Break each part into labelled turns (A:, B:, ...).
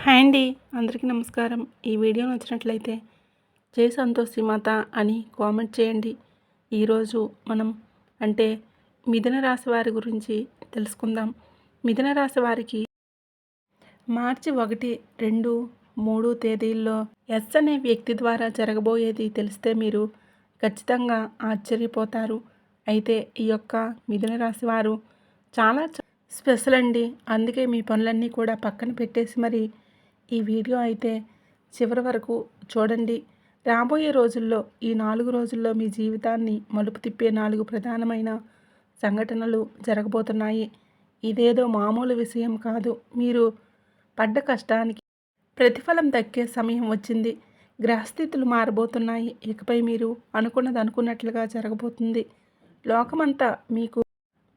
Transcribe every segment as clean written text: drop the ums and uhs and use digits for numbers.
A: Hi అండి, అందరికీ నమస్కారం. ఈ వీడియో నచ్చినట్లయితే జై సంతోషి మాత అని కామెంట్ చేయండి. ఈరోజు మనం అంటే మిథున రాశి వారి గురించి తెలుసుకుందాం. మిథున రాశి వారికి మార్చి 1, 2, 3 తేదీల్లో ఎస్ అనే వ్యక్తి ద్వారా జరగబోయేది తెలిస్తే మీరు ఖచ్చితంగా ఆశ్చర్యపోతారు. అయితే ఈ యొక్క మిథున రాశి వారు చాలా స్పెషల్ అండి. అందుకే మీ పనులన్నీ కూడా పక్కన పెట్టేసి మరి ఈ వీడియో అయితే చివరి వరకు చూడండి. రాబోయే రోజుల్లో ఈ 4 రోజుల్లో మీ జీవితాన్ని మలుపు తిప్పే 4 ప్రధానమైన సంఘటనలు జరగబోతున్నాయి. ఇదేదో మామూలు విషయం కాదు. మీరు పడ్డ కష్టానికి ప్రతిఫలం దక్కే సమయం వచ్చింది. గ్రహస్థితులు మారబోతున్నాయి. ఇకపై మీరు అనుకున్నది అనుకున్నట్లుగా జరగబోతుంది. లోకమంతా మీకు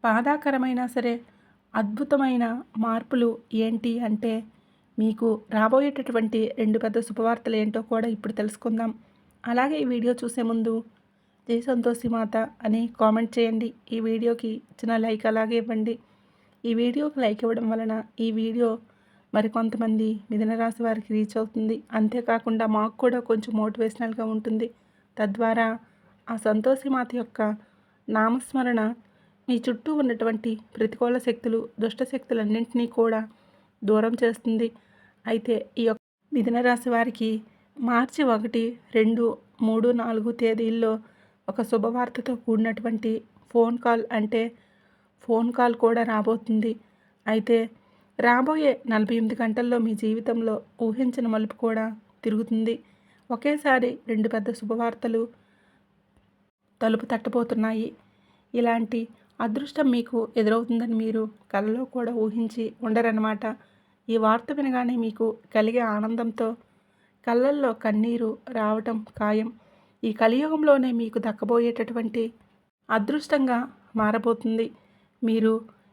A: బాధాకరమైనా సరే అద్భుతమైన మార్పులు ఏంటి అంటే మీకు రాబోయేటటువంటి 2 పెద్ద శుభవార్తలు ఏంటో కూడా ఇప్పుడు తెలుసుకుందాం. అలాగే ఈ వీడియో చూసే ముందు జై సంతోషి మాత అని కామెంట్ చేయండి. ఈ వీడియోకి చిన్న లైక్ అలాగే ఇవ్వండి. ఈ వీడియోకి లైక్ ఇవ్వడం వలన ఈ వీడియో మరికొంతమంది మిథున రాశి వారికి రీచ్ అవుతుంది. అంతేకాకుండా మాకు కూడా కొంచెం మోటివేషనల్గా ఉంటుంది. తద్వారా ఆ సంతోషి మాత యొక్క నామస్మరణ మీ చుట్టూ ఉన్నటువంటి ప్రతికూల శక్తులు, దుష్ట శక్తులన్నింటినీ కూడా దూరం చేస్తుంది. అయితే ఈ యొక్క మిథున రాశి వారికి మార్చి 1, 2, 3, 4 తేదీల్లో ఒక శుభవార్తతో కూడినటువంటి ఫోన్ కాల్ కూడా రాబోతుంది. అయితే రాబోయే 48 గంటల్లో మీ జీవితంలో ఊహించిన మలుపు కూడా తిరుగుతుంది. ఒకేసారి 2 పెద్ద శుభవార్తలు తలుపు తట్టబోతున్నాయి. ఇలాంటి అదృష్టం మీకు ఎదురవుతుందని మీరు కలలో కూడా ఊహించి ఉండరన్నమాట. ఈ వార్త వినగానే మీకు కలిగే ఆనందంతో కళ్ళల్లో కన్నీరు రావటం ఖాయం. ఈ కలియుగంలోనే మీకు దక్కబోయేటటువంటి అదృష్టంగా మారబోతుంది. మీరు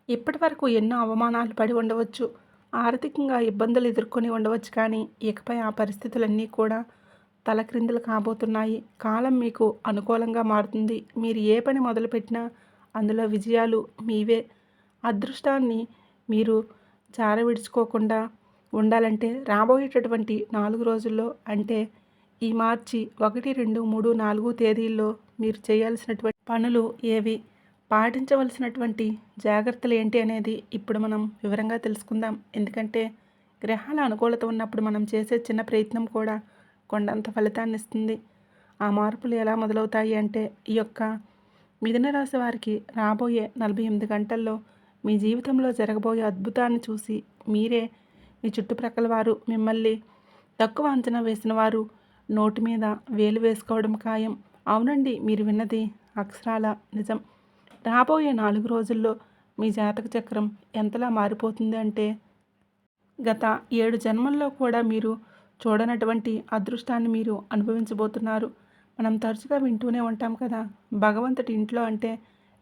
A: ఇప్పటి వరకు ఎన్నో అవమానాలు పడి ఉండవచ్చు, ఆర్థికంగా ఇబ్బందులు ఎదుర్కొని ఉండవచ్చు. కానీ ఇకపై ఆ పరిస్థితులన్నీ కూడా తలక్రిందులు కాబోతున్నాయి. కాలం మీకు అనుకూలంగా మారుతుంది. మీరు ఏ పని మొదలుపెట్టినా అందులో విజయాలు మీవే. అదృష్టాన్ని మీరు విడుచుకోకుండా ఉండాలంటే రాబోయేటటువంటి 4 రోజుల్లో అంటే ఈ మార్చి 1, 2, 3, 4 తేదీల్లో మీరు చేయాల్సినటువంటి పనులు ఏవి, పాటించవలసినటువంటి జాగ్రత్తలు ఏంటి అనేది ఇప్పుడు మనం వివరంగా తెలుసుకుందాం. ఎందుకంటే గ్రహాల అనుకూలత ఉన్నప్పుడు మనం చేసే చిన్న ప్రయత్నం కూడా కొండంత ఫలితాన్ని ఇస్తుంది. ఆ మార్పులు ఎలా మొదలవుతాయి అంటే ఈ యొక్క మిథున రాశి వారికి రాబోయే 48 గంటల్లో మీ జీవితంలో జరగబోయే అద్భుతాన్ని చూసి మీరే, మీ చుట్టుప్రక్కల వారు, మిమ్మల్ని తక్కువ అంచనా వేసిన వారు నోటి మీద వేలు వేసుకోవడం ఖాయం. అవునండి, మీరు విన్నది అక్షరాల నిజం. రాబోయే 4 రోజుల్లో మీ జాతక చక్రం ఎంతలా మారిపోతుంది అంటే గత 7 జన్మల్లో కూడా మీరు చూడనటువంటి అదృష్టాన్ని మీరు అనుభవించబోతున్నారు. మనం తరచుగా వింటూనే ఉంటాం కదా, భగవంతుడి ఇంట్లో అంటే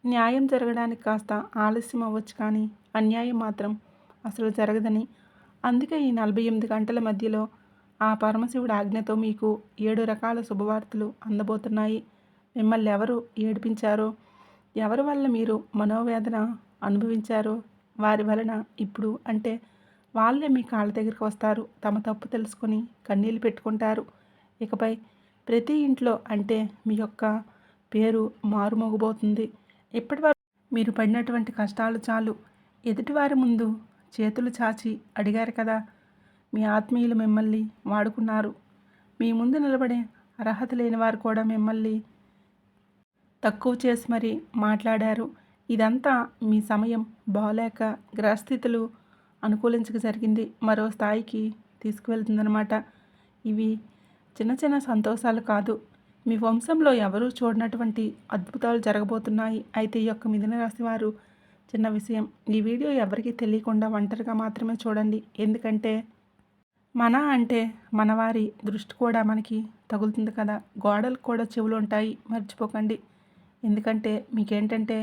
A: న్యాయం జరగడానికి కాస్త ఆలస్యం అవ్వచ్చు, కానీ అన్యాయం మాత్రం అసలు జరగదని. అందుకే ఈ 48 గంటల మధ్యలో ఆ పరమశివుడి ఆజ్ఞతో మీకు 7 రకాల శుభవార్తలు అందబోతున్నాయి. మిమ్మల్ని ఎవరు ఏడిపించారో, ఎవరి వల్ల మీరు మనోవేదన అనుభవించారో వారి వలన ఇప్పుడు అంటే వాళ్ళే మీ కాళ్ళ దగ్గరికి వస్తారు. తమ తప్పు తెలుసుకొని కన్నీళ్ళు పెట్టుకుంటారు. ఇకపై ప్రతి ఇంట్లో అంటే మీ యొక్క పేరు మారుమోగబోతుంది. ఇప్పటివరకు మీరు పడినటువంటి కష్టాలు చాలు. ఎదుటివారి ముందు చేతులు చాచి అడిగారు కదా, మీ ఆత్మీయులు మిమ్మల్ని వాడుకున్నారు. మీ ముందు నిలబడే అర్హత లేని వారు కూడా మిమ్మల్ని తక్కువ చేసి మరీ మాట్లాడారు. ఇదంతా మీ సమయం బాలేక గ్రహస్థితులు అనుకూలించక జరిగింది. మరో స్థాయికి తీసుకువెళ్తుందన్నమాట. ఇవి చిన్న చిన్న సంతోషాలు కాదు, మీ వంశంలో ఎవరూ చూడనటువంటి అద్భుతాలు జరగబోతున్నాయి. అయితే ఈ యొక్క మిథున రాశి వారు చిన్న విషయం, ఈ వీడియో ఎవరికీ తెలియకుండా ఒంటరిగా మాత్రమే చూడండి. ఎందుకంటే అంటే మనవారి దృష్టి కూడా మనకి తగులుతుంది కదా, గోడలకు కూడా చెవులు ఉంటాయి, మర్చిపోకండి. ఎందుకంటే మీకేంటంటే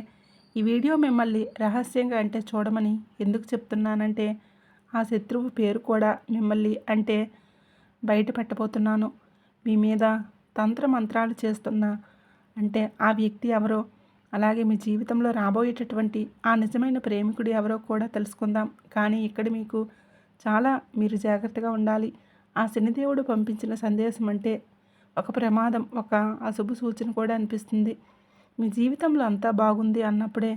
A: ఈ వీడియో మిమ్మల్ని రహస్యంగా అంటే చూడమని ఎందుకు చెప్తున్నానంటే ఆ శత్రువు పేరు కూడా మిమ్మల్ని అంటే బయట పెట్టబోతున్నాను. మీ మీద తంత్ర మంత్రాలు చేస్తున్న అంటే ఆ వ్యక్తి ఎవరో, అలాగే మీ జీవితంలో రాబోయేటటువంటి ఆ నిజమైన ప్రేమికుడు ఎవరో కూడా తెలుసుకుందాం. కానీ ఇక్కడ మీకు చాలా మీరు జాగ్రత్తగా ఉండాలి. ఆ శనిదేవుడు పంపించిన సందేశం అంటే ఒక ప్రమాదం, ఒక అశుభ సూచన కూడా అనిపిస్తుంది. మీ జీవితంలో అంతా బాగుంది అన్నప్పుడే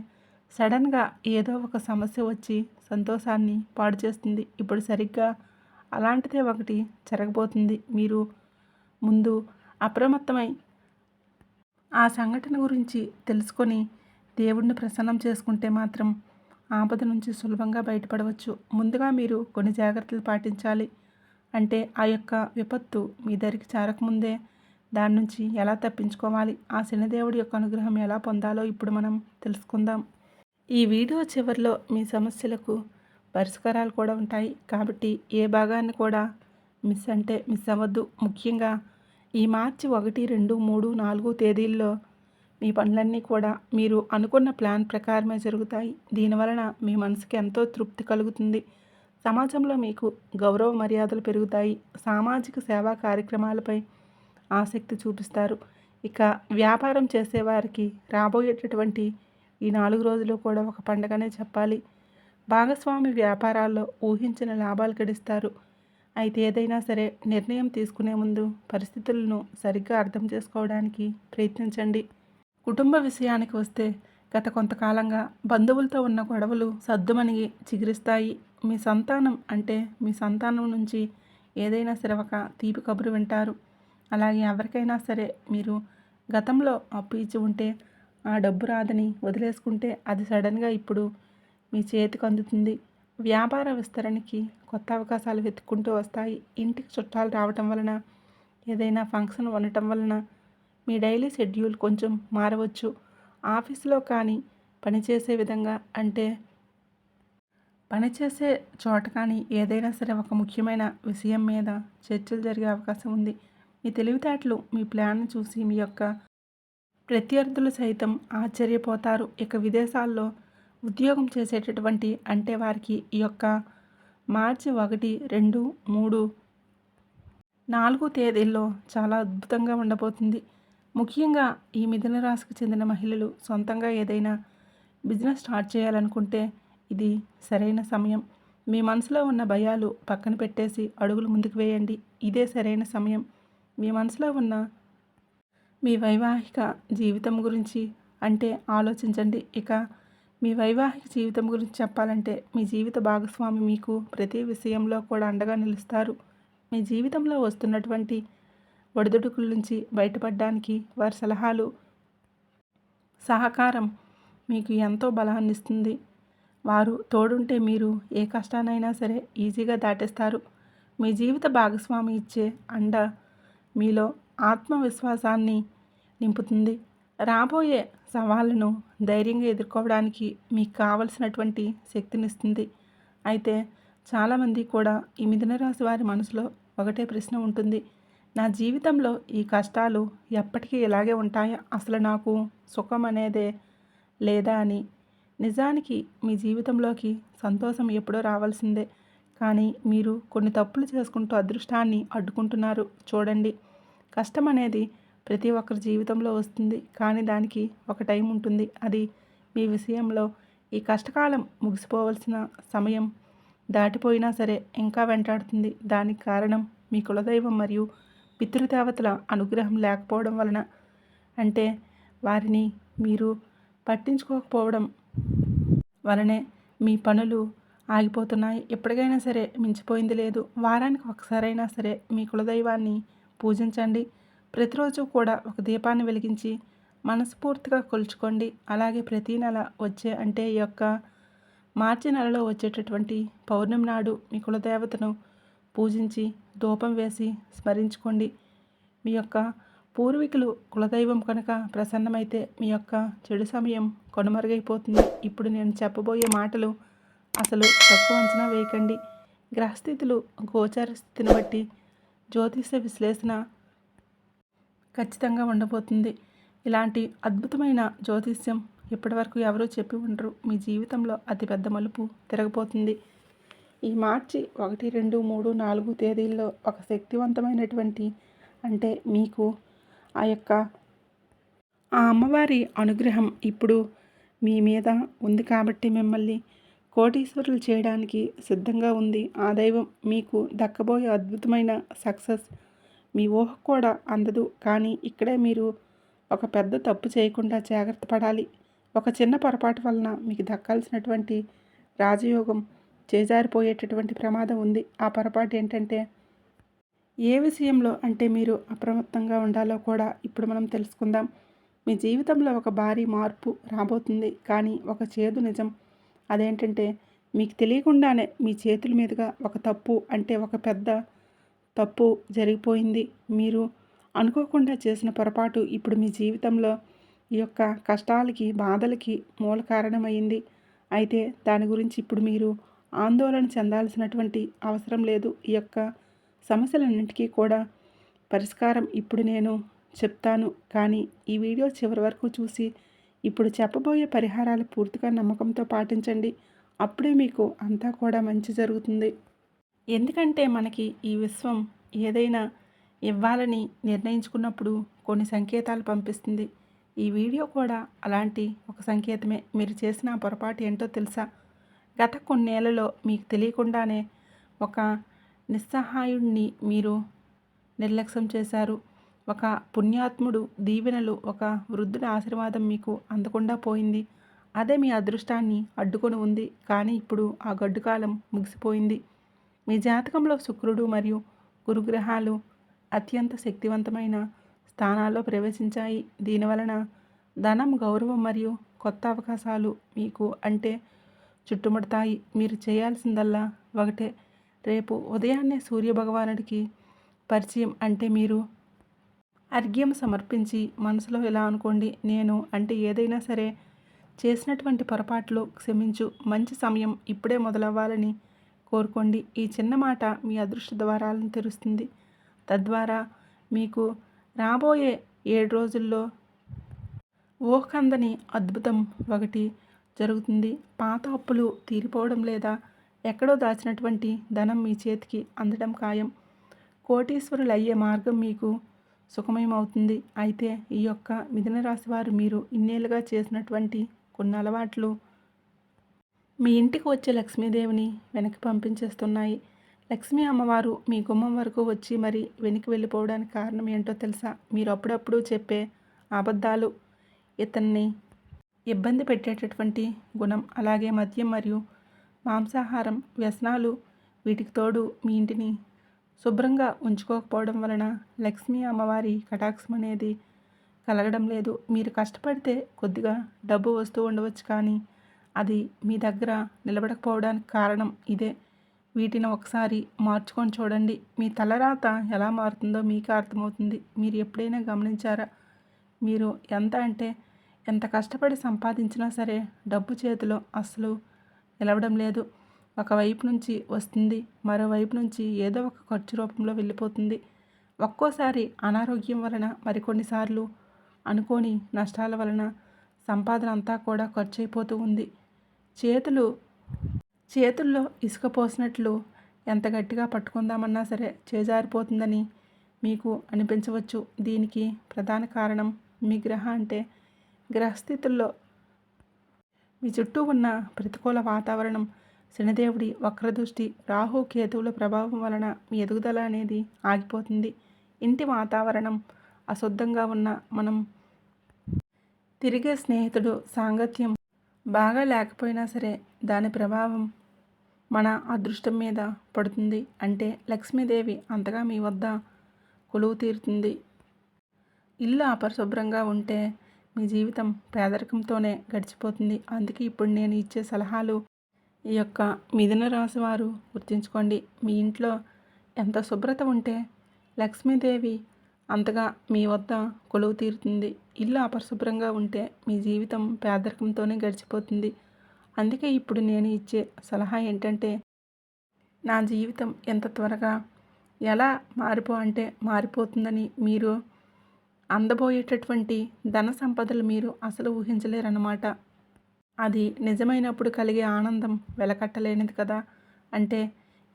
A: సడన్గా ఏదో ఒక సమస్య వచ్చి సంతోషాన్ని పాడు చేస్తుంది. ఇప్పుడు సరిగ్గా అలాంటిదే ఒకటి జరగబోతుంది. మీరు ముందు అప్రమత్తమై ఆ సంఘటన గురించి తెలుసుకొని దేవుడిని ప్రసన్నం చేసుకుంటే మాత్రం ఆపద నుంచి సులభంగా బయటపడవచ్చు. ముందుగా మీరు కొన్ని జాగ్రత్తలు పాటించాలి. అంటే ఆ యొక్క విపత్తు మీ దరికి చేరకముందే దాని నుంచి ఎలా తప్పించుకోవాలి, ఆ శనిదేవుడి యొక్క అనుగ్రహం ఎలా పొందాలో ఇప్పుడు మనం తెలుసుకుందాం. ఈ వీడియో చివరిలో మీ సమస్యలకు పరిష్కారాలు కూడా ఉంటాయి కాబట్టి ఏ భాగాన్ని కూడా మిస్ అవ్వద్దు. ముఖ్యంగా ఈ మార్చి 1, 2, 3, 4 తేదీల్లో మీ పనులన్నీ కూడా మీరు అనుకున్న ప్లాన్ ప్రకారమే జరుగుతాయి. దీనివలన మీ మనసుకి ఎంతో తృప్తి కలుగుతుంది. సమాజంలో మీకు గౌరవ మర్యాదలు పెరుగుతాయి. సామాజిక సేవా కార్యక్రమాలపై ఆసక్తి చూపిస్తారు. ఇక వ్యాపారం చేసేవారికి రాబోయేటటువంటి ఈ 4 రోజులు కూడా ఒక పండగనే చెప్పాలి. భాగస్వామి వ్యాపారాల్లో ఊహించిన లాభాలు గడిస్తారు. అయితే ఏదైనా సరే నిర్ణయం తీసుకునే ముందు పరిస్థితులను సరిగ్గా అర్థం చేసుకోవడానికి ప్రయత్నించండి. కుటుంబ విషయానికి వస్తే గత కొంతకాలంగా బంధువులతో ఉన్న గొడవలు సద్దుమణిగి చిగురిస్తాయి. మీ సంతానం నుంచి ఏదైనా సరే ఒక తీపి కబురు వింటారు. అలాగే ఎవరికైనా సరే మీరు గతంలో అప్పు ఇచ్చి ఉంటే ఆ డబ్బు రాదని వదిలేసుకుంటే అది సడన్గా ఇప్పుడు మీ చేతికి అందుతుంది. వ్యాపార విస్తరణకి కొత్త అవకాశాలు వెతుక్కుంటూ వస్తాయి. ఇంటికి చుట్టాలు రావటం వలన, ఏదైనా ఫంక్షన్ ఉండటం వలన మీ డైలీ షెడ్యూల్ కొంచెం మారవచ్చు. ఆఫీసులో కానీ పనిచేసే విధంగా అంటే పనిచేసే చోట కానీ ఏదైనా సరే ఒక ముఖ్యమైన విషయం మీద చర్చలు జరిగే అవకాశం ఉంది. మీ తెలివితేటలు, మీ ప్లాన్ను చూసి మీ యొక్క ప్రత్యర్థులు సైతం ఆశ్చర్యపోతారు. ఇక విదేశాల్లో ఉద్యోగం చేసేటటువంటి అంటే వారికి ఈ యొక్క మార్చి 1, 2, 3, 4 తేదీల్లో చాలా అద్భుతంగా ఉండబోతుంది. ముఖ్యంగా ఈ మిథున రాశికి చెందిన మహిళలు సొంతంగా ఏదైనా బిజినెస్ స్టార్ట్ చేయాలనుకుంటే ఇది సరైన సమయం. మీ మనసులో ఉన్న భయాలు పక్కన పెట్టేసి అడుగులు ముందుకు వేయండి. ఇదే సరైన సమయం. మీ మనసులో ఉన్న మీ వైవాహిక జీవితం గురించి అంటే ఆలోచించండి. ఇక మీ వైవాహిక జీవితం గురించి చెప్పాలంటే మీ జీవిత భాగస్వామి మీకు ప్రతి విషయంలో కూడా అండగా నిలుస్తారు. మీ జీవితంలో వస్తున్నటువంటి ఒడిదుడుకుల నుంచి బయటపడడానికి వారి సలహాలు, సహకారం మీకు ఎంతో బలాన్ని ఇస్తుంది. వారు తోడుంటే మీరు ఏ కష్టానైనా సరే ఈజీగా దాటేస్తారు. మీ జీవిత భాగస్వామి ఇచ్చే అండ మీలో ఆత్మవిశ్వాసాన్ని నింపుతుంది. రాబోయే సవాళ్ళను ధైర్యంగా ఎదుర్కోవడానికి మీకు కావలసినటువంటి శక్తినిస్తుంది. అయితే చాలామంది కూడా ఈ మిథున రాశి వారి మనసులో ఒకటే ప్రశ్న ఉంటుంది. నా జీవితంలో ఈ కష్టాలు ఎప్పటికీ ఇలాగే ఉంటాయా? అసలు నాకు సుఖం అనేదే లేదా అని. నిజానికి మీ జీవితంలోకి సంతోషం ఎప్పుడో రావాల్సిందే. కానీ మీరు కొన్ని తప్పులు చేసుకుంటూ అదృష్టాన్ని అడ్డుకుంటున్నారు. చూడండి, కష్టం అనేది ప్రతి ఒక్కరి జీవితంలో వస్తుంది. కానీ దానికి ఒక టైం ఉంటుంది. అది మీ విషయంలో ఈ కష్టకాలం ముగిసిపోవలసిన సమయం దాటిపోయినా సరే ఇంకా వెంటాడుతుంది. దానికి కారణం మీ కులదైవం మరియు పితృదేవతల అనుగ్రహం లేకపోవడం వలన. అంటే వారిని మీరు పట్టించుకోకపోవడం వలనే మీ పనులు ఆగిపోతున్నాయి. ఎప్పటికైనా సరే మించిపోయింది లేదు. వారానికి ఒకసారైనా సరే మీ కులదైవాన్ని పూజించండి. ప్రతిరోజు కూడా ఒక దీపాన్ని వెలిగించి మనస్ఫూర్తిగా కొలుచుకోండి. అలాగే ప్రతీ నెల వచ్చే అంటే ఈ యొక్క మార్చి నెలలో వచ్చేటటువంటి పౌర్ణమి నాడు మీ కులదేవతను పూజించి ధూపం వేసి స్మరించుకోండి. మీ యొక్క పూర్వీకులు కులదైవం కనుక ప్రసన్నమైతే మీ యొక్క చెడు సమయం కనుమరుగైపోతుంది. ఇప్పుడు నేను చెప్పబోయే మాటలు అసలు తక్కువ అంచనా వేయకండి. గ్రహస్థితులు, గోచార స్థితిని బట్టి జ్యోతిష విశ్లేషణ ఖచ్చితంగా ఉండబోతుంది. ఇలాంటి అద్భుతమైన జ్యోతిష్యం ఇప్పటివరకు ఎవరూ చెప్పి ఉండరు. మీ జీవితంలో అతిపెద్ద మలుపు తిరగబోతుంది. ఈ మార్చి 1, 2, 3, 4 తేదీల్లో ఒక శక్తివంతమైనటువంటి అంటే మీకు ఆ అమ్మవారి అనుగ్రహం ఇప్పుడు మీ మీద ఉంది కాబట్టి మిమ్మల్ని కోటీశ్వరులు చేయడానికి సిద్ధంగా ఉంది. ఆ దైవం మీకు దక్కబోయే అద్భుతమైన సక్సెస్ మీ ఊహకు కూడా అందదు. కానీ ఇక్కడే మీరు ఒక పెద్ద తప్పు చేయకుండా జాగ్రత్త పడాలి. ఒక చిన్న పొరపాటు వలన మీకు దక్కాల్సినటువంటి రాజయోగం చేజారిపోయేటటువంటి ప్రమాదం ఉంది. ఆ పొరపాటు ఏంటంటే, ఏ విషయంలో అంటే మీరు అప్రమత్తంగా ఉండాలో కూడా ఇప్పుడు మనం తెలుసుకుందాం. మీ జీవితంలో ఒక భారీ మార్పు రాబోతుంది. కానీ ఒక చేదు నిజం అదేంటంటే, మీకు తెలియకుండానే మీ చేతుల మీదుగా ఒక తప్పు అంటే ఒక పెద్ద తప్పు జరిగిపోయింది. మీరు అనుకోకుండా చేసిన పొరపాటు ఇప్పుడు మీ జీవితంలో ఈ యొక్క కష్టాలకి, బాధలకి మూల కారణమైంది. అయితే దాని గురించి ఇప్పుడు మీరు ఆందోళన చెందాల్సినటువంటి అవసరం లేదు. ఈ యొక్క సమస్యలన్నింటికీ కూడా పరిష్కారం ఇప్పుడు నేను చెప్తాను. కానీ ఈ వీడియో చివరి వరకు చూసి ఇప్పుడు చెప్పబోయే పరిహారాలు పూర్తిగా నమ్మకంతో పాటించండి. అప్పుడే మీకు అంతా కూడా మంచి జరుగుతుంది. ఎందుకంటే మనకి ఈ విశ్వం ఏదైనా ఇవ్వాలని నిర్ణయించుకున్నప్పుడు కొన్ని సంకేతాలు పంపిస్తుంది. ఈ వీడియో కూడా అలాంటి ఒక సంకేతమే. మీరు చేసిన పొరపాటు ఏంటో తెలుసా? గత కొన్నేళ్లలో మీకు తెలియకుండానే ఒక నిస్సహాయుడిని మీరు నిర్లక్ష్యం చేశారు. ఒక పుణ్యాత్ముడు దీవెనలు, ఒక వృద్ధుడి ఆశీర్వాదం మీకు అందకుండా పోయింది. అదే మీ అదృష్టాన్ని అడ్డుకొని ఉంది. కానీ ఇప్పుడు ఆ గడ్డు కాలం ముగిసిపోయింది. మీ జాతకంలో శుక్రుడు మరియు గురుగ్రహాలు అత్యంత శక్తివంతమైన స్థానాల్లో ప్రవేశించాయి. దీనివలన ధనం, గౌరవం మరియు కొత్త అవకాశాలు మీకు అంటే చుట్టుముడతాయి. మీరు చేయాల్సిందల్లా ఒకటే, రేపు ఉదయాన్నే సూర్యభగవానుడికి పరిచయం అంటే మీరు అర్ఘ్యం సమర్పించి మనసులో ఇలా అనుకోండి, నేను అంటే ఏదైనా సరే చేసినటువంటి పొరపాట్లు క్షమించు, మంచి సమయం ఇప్పుడే మొదలవ్వాలని కోరుకోండి. ఈ చిన్న మాట మీ అదృష్ట ద్వారాలను తెరుస్తుంది. తద్వారా మీకు రాబోయే 7 రోజుల్లో ఊహకందని అద్భుతం ఒకటి జరుగుతుంది. పాత అప్పులు తీరిపోవడం లేదా ఎక్కడో దాచినటువంటి ధనం మీ చేతికి అందడం ఖాయం. కోటీశ్వరులు అయ్యే మార్గం మీకు సుఖమయమవుతుంది. అయితే ఈ యొక్క మిథున రాశి వారు మీరు ఇన్నేళ్ళుగా చేసినటువంటి కొన్ని అలవాట్లు మీ ఇంటికి వచ్చే లక్ష్మీదేవిని వెనక్కి పంపించేస్తున్నాయి. లక్ష్మీ అమ్మవారు మీ గుమ్మం వరకు వచ్చి మరి వెనక్కి వెళ్ళిపోవడానికి కారణం ఏంటో తెలుసా? మీరు అప్పుడప్పుడు చెప్పే అబద్ధాలు, ఇతన్ని ఇబ్బంది పెట్టేటటువంటి గుణం, అలాగే మద్యం మరియు మాంసాహారం వ్యసనాలు, వీటికి తోడు మీ ఇంటిని శుభ్రంగా ఉంచుకోకపోవడం వలన లక్ష్మీ అమ్మవారి కటాక్షం అనేది కలగడం లేదు. మీరు కష్టపడితే కొద్దిగా డబ్బు వస్తూ ఉండవచ్చు, కానీ అది మీ దగ్గర నిలబడకపోవడానికి కారణం ఇదే. వీటిని ఒకసారి మార్చుకొని చూడండి. మీ తలరాత ఎలా మారుతుందో మీకే అర్థమవుతుంది. మీరు ఎప్పుడైనా గమనించారా? మీరు ఎంత కష్టపడి సంపాదించినా సరే డబ్బు చేతిలో అస్సలు నిలవడం లేదు. ఒకవైపు నుంచి వస్తుంది, మరోవైపు నుంచి ఏదో ఒక ఖర్చు రూపంలో వెళ్ళిపోతుంది. ఒక్కోసారి అనారోగ్యం వలన, మరికొన్నిసార్లు అనుకోని నష్టాల వలన సంపాదన అంతా కూడా ఖర్చు అయిపోతూ ఉంది. చేతుల్లో ఇసుక పోసినట్లు ఎంత గట్టిగా పట్టుకుందామన్నా సరే చేజారిపోతుందని మీకు అనిపించవచ్చు. దీనికి ప్రధాన కారణం మీ గ్రహస్థితుల్లో మీ చుట్టూ ఉన్న ప్రతికూల వాతావరణం, శనిదేవుడి వక్రదృష్టి, రాహు కేతువుల ప్రభావం వలన మీ ఎదుగుదల అనేది ఆగిపోతుంది. ఇంటి వాతావరణం అశుద్ధంగా ఉన్న, మనం తిరిగే స్నేహితుడు సాంగత్యం బాగా లేకపోయినా సరే దాని ప్రభావం మన అదృష్టం మీద పడుతుంది. అంటే లక్ష్మీదేవి అంతగా మీ వద్ద కొలువు తీరుతుంది. ఇల్లు అపరిశుభ్రంగా ఉంటే మీ జీవితం పేదరికంతోనే గడిచిపోతుంది. అందుకే ఇప్పుడు నేను ఇచ్చే సలహాలు ఈ యొక్క మిథున రాశి వారు గుర్తుంచుకోండి. మీ ఇంట్లో ఎంత శుభ్రత ఉంటే లక్ష్మీదేవి అంతగా మీ వద్ద కొలువు తీరుతుంది. ఇల్లు అపరిశుభ్రంగా ఉంటే మీ జీవితం పేదరికంతోనే గడిచిపోతుంది. అందుకే ఇప్పుడు నేను ఇచ్చే సలహా ఏంటంటే, నా జీవితం ఎంత త్వరగా ఎలా మారిపోతుందని మీరు అందబోయేటటువంటి ధన సంపదలు మీరు అసలు ఊహించలేరన్నమాట. అది నిజమైనప్పుడు కలిగే ఆనందం వెలకట్టలేనిది కదా. అంటే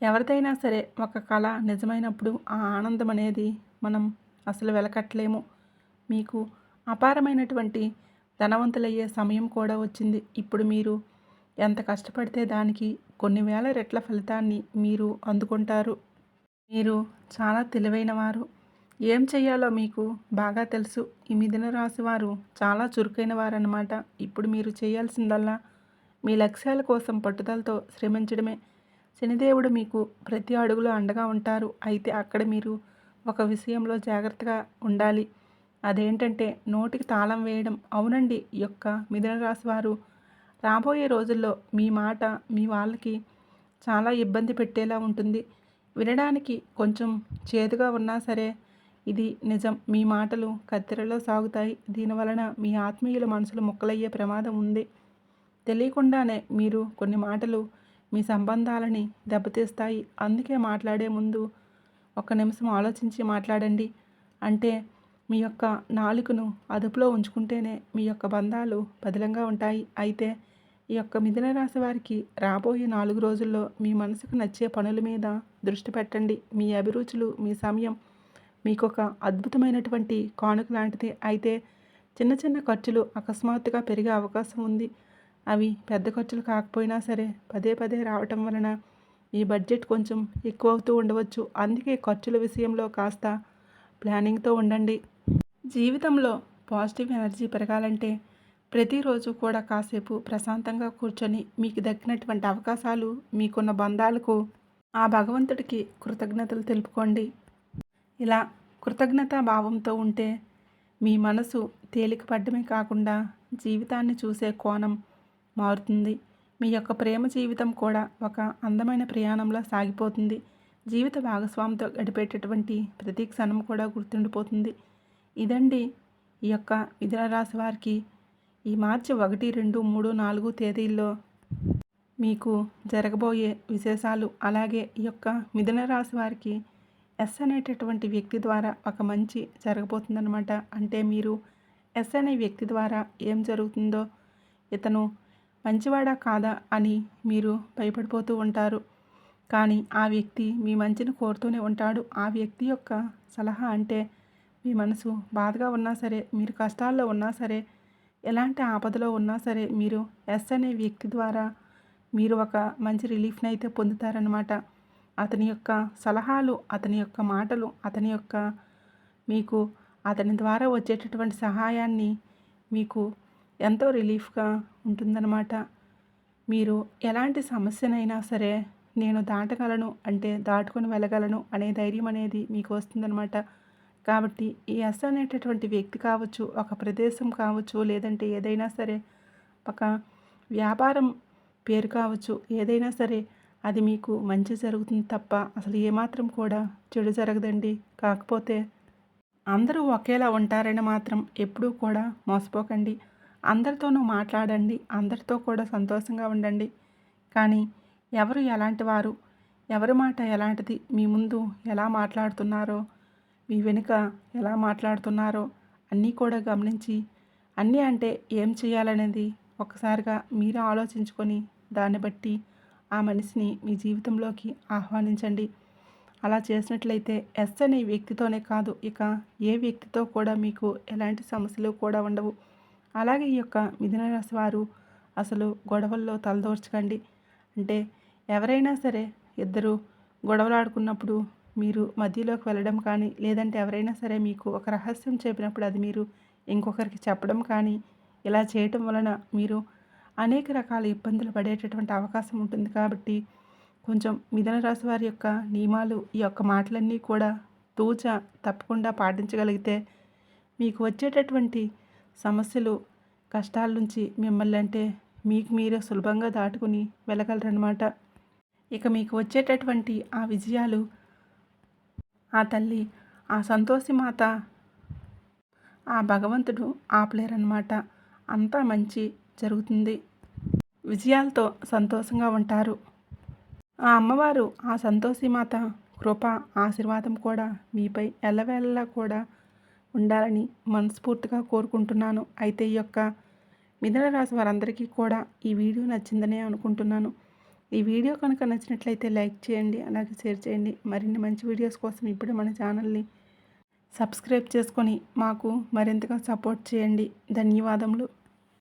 A: ఎవరిదైనా సరే ఒక కళ నిజమైనప్పుడు ఆ ఆనందం అనేది మనం అసలు వెలకట్టలేము. మీకు అపారమైనటువంటి ధనవంతులయ్యే సమయం కూడా వచ్చింది. ఇప్పుడు మీరు ఎంత కష్టపడితే దానికి కొన్ని వేల రెట్ల ఫలితాన్ని మీరు అందుకుంటారు. మీరు చాలా తెలివైనవారు. ఏం చెయ్యాలో మీకు బాగా తెలుసు. ఈ మిథున రాశి వారు చాలా చురుకైన వారన్నమాట. ఇప్పుడు మీరు చేయాల్సిందల్లా మీ లక్ష్యాల కోసం పట్టుదలతో శ్రమించడమే. శనిదేవుడు మీకు ప్రతి అడుగులో అండగా ఉంటారు. అయితే అక్కడ మీరు ఒక విషయంలో జాగ్రత్తగా ఉండాలి. అదేంటంటే నోటికి తాళం వేయడం. అవునండి, ఈ యొక్క మిథున రాశి వారు రాబోయే రోజుల్లో మీ మాట మీ వాళ్ళకి చాలా ఇబ్బంది పెట్టేలా ఉంటుంది. వినడానికి కొంచెం చేదుగా ఉన్నా సరే ఇది నిజం. మీ మాటలు కత్తెరలో సాగుతాయి. దీనివలన మీ ఆత్మీయుల మనసులు ముక్కలయ్యే ప్రమాదం ఉంది. తెలియకుండానే మీరు కొన్ని మాటలు మీ సంబంధాలని దెబ్బతీస్తాయి. అందుకే మాట్లాడే ముందు ఒక నిమిషం ఆలోచించి మాట్లాడండి. అంటే మీ యొక్క నాలుకను అదుపులో ఉంచుకుంటేనే మీ యొక్క బంధాలు పదిలంగా ఉంటాయి. అయితే ఈ యొక్క మిథున రాశి వారికి రాబోయే 4 రోజుల్లో మీ మనసుకు నచ్చే పనుల మీద దృష్టి పెట్టండి. మీ అభిరుచులు, మీ సమయం మీకొక అద్భుతమైనటువంటి కానుక లాంటిది. అయితే చిన్న చిన్న ఖర్చులు అకస్మాత్తుగా పెరిగే అవకాశం ఉంది. అవి పెద్ద ఖర్చులు కాకపోయినా సరే పదే పదే రావటం వలన మీ బడ్జెట్ కొంచెం ఎక్కువ అవుతూ ఉండవచ్చు. అందుకే ఖర్చుల విషయంలో కాస్త ప్లానింగ్తో ఉండండి. జీవితంలో పాజిటివ్ ఎనర్జీ పెరగాలంటే ప్రతిరోజు కూడా కాసేపు ప్రశాంతంగా కూర్చొని మీకు దక్కినటువంటి అవకాశాలు, మీకున్న బంధాలకు ఆ భగవంతుడికి కృతజ్ఞతలు తెలుపుకోండి. ఇలా కృతజ్ఞతా భావంతో ఉంటే మీ మనసు తేలికపడ్డమే కాకుండా జీవితాన్ని చూసే కోణం మారుతుంది. మీ యొక్క ప్రేమ జీవితం కూడా ఒక అందమైన ప్రయాణంలో సాగిపోతుంది. జీవిత భాగస్వామితో గడిపేటటువంటి ప్రతి క్షణం కూడా గుర్తుండిపోతుంది. ఇదండి ఈ యొక్క మిథున రాశి వారికి ఈ మార్చి 1, 2, 3, 4 తేదీల్లో మీకు జరగబోయే విశేషాలు. అలాగే ఈ యొక్క మిథున రాశి వారికి ఎస్ అనేటటువంటి వ్యక్తి ద్వారా ఒక మంచి జరగబోతుందన్నమాట. అంటే మీరు ఎస్ అనే వ్యక్తి ద్వారా ఏం జరుగుతుందో, ఇతను మంచివాడా కాదా అని మీరు భయపడిపోతూ ఉంటారు. కానీ ఆ వ్యక్తి మీ మంచిని కోరుతూనే ఉంటాడు. ఆ వ్యక్తి యొక్క సలహా అంటే మీ మనసు బాధగా ఉన్నా సరే, మీరు కష్టాల్లో ఉన్నా సరే, ఎలాంటి ఆపదలో ఉన్నా సరే మీరు ఎస్ అనే వ్యక్తి ద్వారా మీరు ఒక మంచి రిలీఫ్ని అయితే పొందుతారనమాట. అతని యొక్క సలహాలు, అతని యొక్క మాటలు, మీకు అతని ద్వారా వచ్చేటటువంటి సహాయాన్ని మీకు ఎంతో రిలీఫ్గా ఉంటుందన్నమాట. మీరు ఎలాంటి సమస్యనైనా సరే నేను దాటగలను, అంటే దాటుకొని వెళ్ళగలను అనే ధైర్యం అనేది మీకు వస్తుందన్నమాట. కాబట్టి ఈ ఎస్ అనేటటువంటి వ్యక్తి కావచ్చు, ఒక ప్రదేశం కావచ్చు, లేదంటే ఏదైనా సరే ఒక వ్యాపారం పేరు కావచ్చు, ఏదైనా సరే అది మీకు మంచి జరుగుతుంది తప్ప అసలు ఏమాత్రం కూడా చెడు జరగదండి. కాకపోతే అందరూ ఒకేలా ఉంటారని మాత్రం ఎప్పుడూ కూడా మోసపోకండి. అందరితోనూ మాట్లాడండి, అందరితో కూడా సంతోషంగా ఉండండి. కానీ ఎవరు ఎలాంటి వారు, ఎవరి మాట ఎలాంటిది, మీ ముందు ఎలా మాట్లాడుతున్నారో, మీ వెనుక ఎలా మాట్లాడుతున్నారో అన్నీ కూడా గమనించి, అన్నీ అంటే ఏం చేయాలనేది ఒకసారిగా మీరు ఆలోచించుకొని దాన్ని బట్టి ఆ మనిషిని మీ జీవితంలోకి ఆహ్వానించండి. అలా చేసినట్లయితే ఎస్ అనే వ్యక్తితోనే కాదు, ఇక ఏ వ్యక్తితో కూడా మీకు ఎలాంటి సమస్యలు కూడా ఉండవు. అలాగే ఈ యొక్క మిథున రాశి వారు అసలు గొడవల్లో తలదూర్చకండి. అంటే ఎవరైనా సరే ఇద్దరు గొడవలాడుకున్నప్పుడు మీరు మధ్యలోకి వెళ్ళడం కానీ, లేదంటే ఎవరైనా సరే మీకు ఒక రహస్యం చెప్పినప్పుడు అది మీరు ఇంకొకరికి చెప్పడం కానీ, ఇలా చేయటం వలన మీరు అనేక రకాల ఇబ్బందులు పడేటటువంటి అవకాశం ఉంటుంది. కాబట్టి కొంచెం మిథున రాశి వారి యొక్క నియమాలు, ఈ యొక్క మాటలన్నీ కూడా తూచా తప్పకుండా పాటించగలిగితే మీకు వచ్చేటటువంటి సమస్యలు, కష్టాల నుంచి మిమ్మల్ని అంటే మీకు మీరే సులభంగా దాటుకుని వెళ్ళగలరనమాట. ఇక మీకు వచ్చేటటువంటి ఆ విజయాలు ఆ తల్లి, ఆ సంతోషి మాత, ఆ భగవంతుడు ఆపలేరన్నమాట. అంతా మంచి జరుగుతుంది. విజయాలతో సంతోషంగా ఉంటారు. ఆ అమ్మవారు, ఆ సంతోషి మాత కృప, ఆశీర్వాదం కూడా మీపై ఎల్లవేళలా కూడా ఉండాలని మనస్ఫూర్తిగా కోరుకుంటున్నాను. అయితే ఈ యొక్క మిథున రాశి వారందరికీ కూడా ఈ వీడియో నచ్చిందనే అనుకుంటున్నాను. ఈ వీడియో కనుక నచ్చినట్లయితే లైక్ చేయండి, అలాగే షేర్ చేయండి. మరిన్ని మంచి వీడియోస్ కోసం ఇప్పుడే మన ఛానల్ని సబ్స్క్రైబ్ చేసుకొని మాకు మరింతగా సపోర్ట్ చేయండి. ధన్యవాదములు.